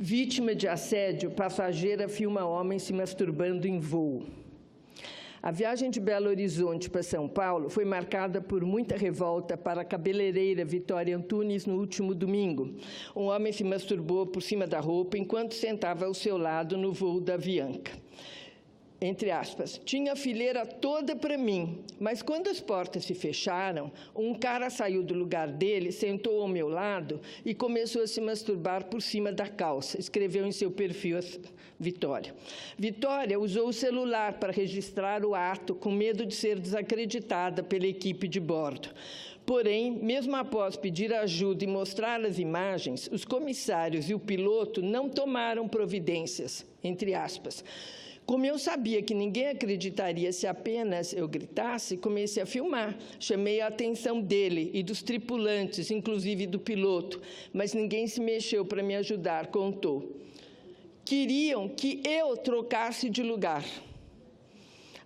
Vítima de assédio, passageira filma homem se masturbando em voo. A viagem de Belo Horizonte para São Paulo foi marcada por muita revolta para a cabeleireira Vitória Antunes no último domingo. Um homem se masturbou por cima da roupa enquanto sentava ao seu lado no voo da Avianca. Entre aspas, tinha a fileira toda para mim, mas quando as portas se fecharam, um cara saiu do lugar dele, sentou ao meu lado e começou a se masturbar por cima da calça, escreveu em seu perfil Vitória. Vitória usou o celular para registrar o ato, com medo de ser desacreditada pela equipe de bordo. Porém, mesmo após pedir ajuda e mostrar as imagens, os comissários e o piloto não tomaram providências, entre aspas. Como eu sabia que ninguém acreditaria se apenas eu gritasse, comecei a filmar. Chamei a atenção dele e dos tripulantes, inclusive do piloto, mas ninguém se mexeu para me ajudar, contou. Queriam que eu trocasse de lugar.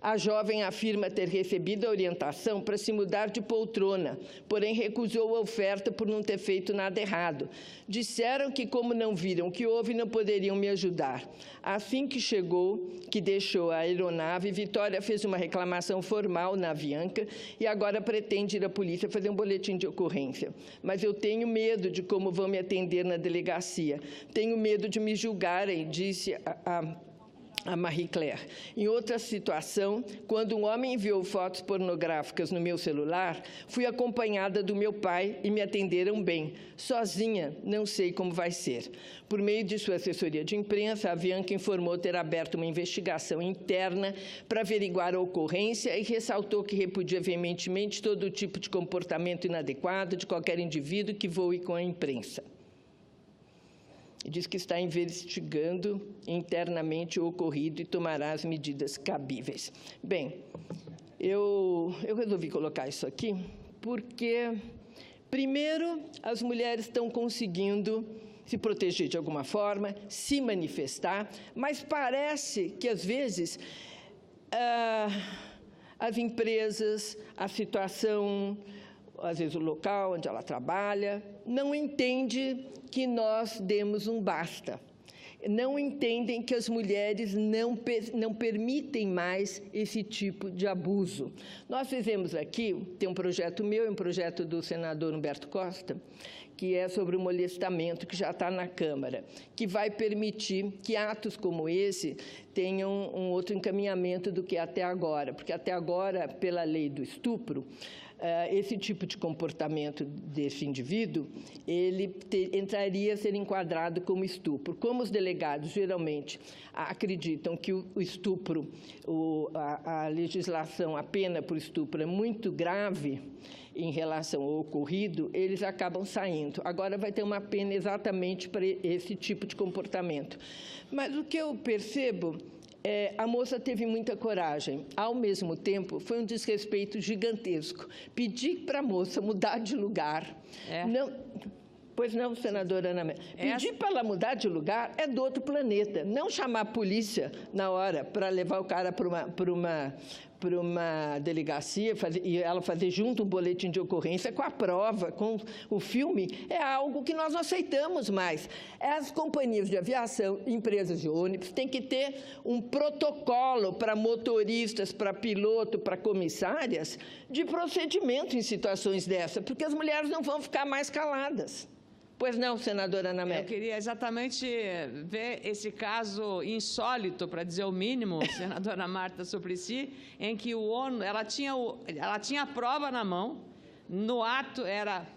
A jovem afirma ter recebido a orientação para se mudar de poltrona, porém recusou a oferta por não ter feito nada errado. Disseram que, como não viram o que houve, não poderiam me ajudar. Assim que chegou, que deixou a aeronave, Vitória fez uma reclamação formal na Avianca e agora pretende ir à polícia fazer um boletim de ocorrência. Mas eu tenho medo de como vão me atender na delegacia. Tenho medo de me julgarem, disse a Marie Claire. Em outra situação, quando um homem enviou fotos pornográficas no meu celular, fui acompanhada do meu pai e me atenderam bem. Sozinha, não sei como vai ser. Por meio de sua assessoria de imprensa, a Avianca informou ter aberto uma investigação interna para averiguar a ocorrência e ressaltou que repudia veementemente todo tipo de comportamento inadequado de qualquer indivíduo que voe com a imprensa. Diz que está investigando internamente o ocorrido e tomará as medidas cabíveis. Bem, eu resolvi colocar isso aqui porque, primeiro, as mulheres estão conseguindo se proteger de alguma forma, se manifestar, mas parece que, às vezes, as empresas, a situação, às vezes o local onde ela trabalha, não entende que nós demos um basta. Não entendem que as mulheres não permitem mais esse tipo de abuso. Nós fizemos aqui, tem um projeto meu e um projeto do senador Humberto Costa, que é sobre o molestamento, que já está na Câmara, que vai permitir que atos como esse tenham um outro encaminhamento do que até agora, porque até agora, pela lei do estupro, esse tipo de comportamento desse indivíduo, ele entraria a ser enquadrado como estupro. Como os delegados geralmente acreditam que o estupro, a legislação, a pena por estupro é muito grave em relação ao ocorrido, eles acabam saindo. Agora vai ter uma pena exatamente para esse tipo de comportamento. Mas o que eu percebo a moça teve muita coragem. Ao mesmo tempo, foi um desrespeito gigantesco. Pedir para a moça mudar de lugar. Não, pois não, senadora Ana Amélia. Pedir para ela mudar de lugar é do outro planeta. Não chamar a polícia na hora para levar o cara para uma delegacia e ela fazer junto um boletim de ocorrência com a prova, com o filme, é algo que nós não aceitamos mais. As companhias de aviação, empresas de ônibus, têm que ter um protocolo para motoristas, para piloto, para comissárias, de procedimento em situações dessas, porque as mulheres não vão ficar mais caladas. Pois não, senadora Ana Amélia. Eu queria exatamente ver esse caso insólito, para dizer o mínimo, senadora Marta Suplicy, em que ela tinha a prova na mão, no ato era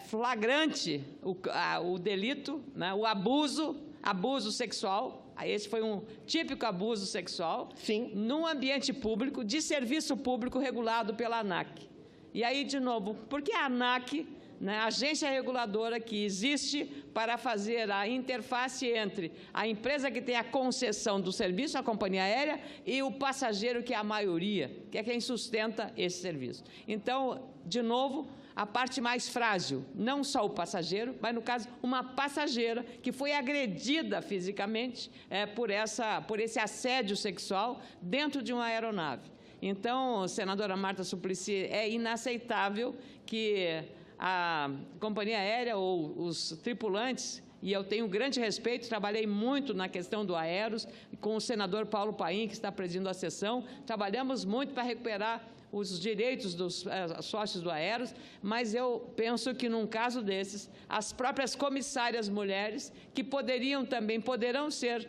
flagrante o delito, né, o abuso sexual. Esse foi um típico abuso sexual. Sim. Num ambiente público, de serviço público regulado pela ANAC. E aí, de novo, por que a ANAC, né, a agência reguladora que existe para fazer a interface entre a empresa que tem a concessão do serviço, a companhia aérea, e o passageiro, que é a maioria, que é quem sustenta esse serviço? Então, de novo, a parte mais frágil, não só o passageiro, mas, no caso, uma passageira que foi agredida fisicamente por esse assédio sexual dentro de uma aeronave. Então, senadora Marta Suplicy, é inaceitável que a companhia aérea ou os tripulantes e eu tenho grande respeito, trabalhei muito na questão do Aeros, com o senador Paulo Paim, que está presidindo a sessão, trabalhamos muito para recuperar os direitos dos sócios do Aeros, mas eu penso que, num caso desses, as próprias comissárias mulheres, que poderão ser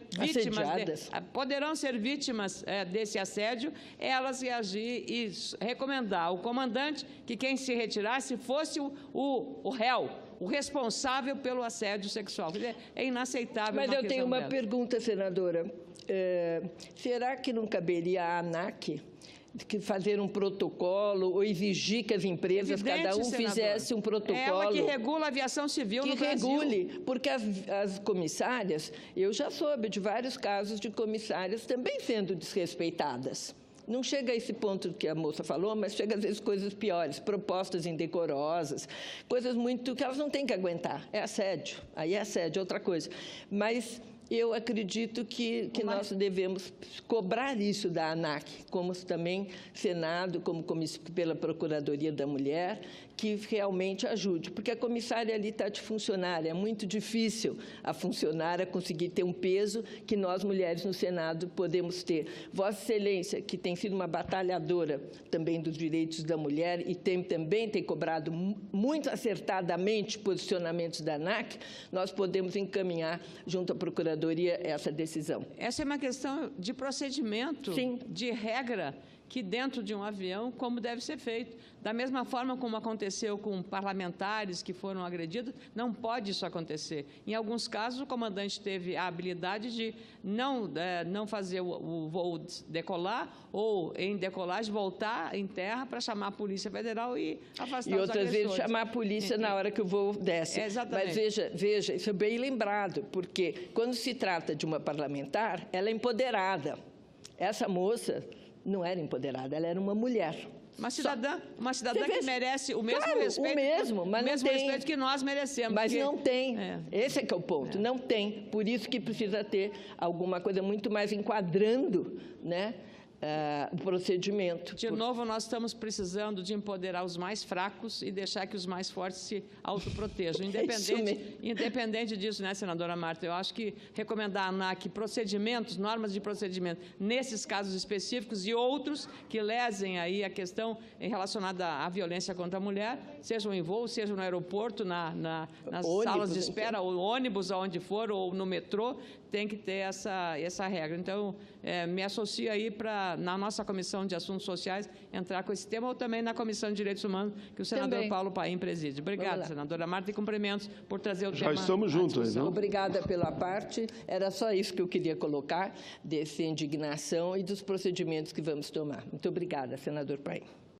vítimas desse assédio, elas reagir e recomendar ao comandante que quem se retirasse fosse o réu, o responsável pelo assédio sexual. É inaceitável. Mas eu tenho uma pergunta, senadora. Será que não caberia à ANAC que fazer um protocolo ou exigir que as empresas, cada um, fizesse um protocolo? É ela que regula a aviação civil no Brasil. Que regule, porque as comissárias, eu já soube de vários casos de comissárias também sendo desrespeitadas. Não chega a esse ponto que a moça falou, mas chega às vezes coisas piores, propostas indecorosas, coisas muito que elas não têm que aguentar. É assédio, aí é assédio, outra coisa. Mas eu acredito que nós devemos cobrar isso da ANAC, como também Senado, como pela Procuradoria da Mulher, que realmente ajude, porque a comissária ali está de funcionária, é muito difícil a funcionária conseguir ter um peso que nós, mulheres, no Senado, podemos ter. Vossa Excelência, que tem sido uma batalhadora também dos direitos da mulher e também tem cobrado muito acertadamente posicionamentos da ANAC, nós podemos encaminhar junto à Procuradoria essa decisão. Essa é uma questão de procedimento, sim, de regra, que dentro de um avião, como deve ser feito. Da mesma forma como aconteceu com parlamentares que foram agredidos, não pode isso acontecer. Em alguns casos, o comandante teve a habilidade de não fazer o voo decolar ou, em decolagem, voltar em terra para chamar a Polícia Federal e afastar os agressores. E outras vezes chamar a polícia na hora que o voo desce. Exatamente. Mas veja, isso é bem lembrado, porque quando se trata de uma parlamentar, ela é empoderada. Essa moça não era empoderada, ela era uma mulher. Uma cidadã que merece o mesmo respeito, respeito que nós merecemos. Mas não tem. Esse é que é o ponto. Não tem. Por isso que precisa ter alguma coisa muito mais enquadrando, né, o procedimento. De novo, nós estamos precisando de empoderar os mais fracos e deixar que os mais fortes se autoprotejam. Independente disso, né, senadora Marta, eu acho que recomendar à ANAC procedimentos, normas de procedimento, nesses casos específicos e outros que lesem aí a questão relacionada à violência contra a mulher, sejam em voo, seja no aeroporto, nas salas de espera, ou ônibus, aonde for, ou no metrô, tem que ter essa regra. Então, me associo aí para, na nossa Comissão de Assuntos Sociais, entrar com esse tema, ou também na Comissão de Direitos Humanos, que o senador Paulo Paim preside. Obrigada, senadora Marta, e cumprimentos por trazer o tema. Já estamos juntos, não? Obrigada pela parte. Era só isso que eu queria colocar, dessa indignação e dos procedimentos que vamos tomar. Muito obrigada, senador Paim.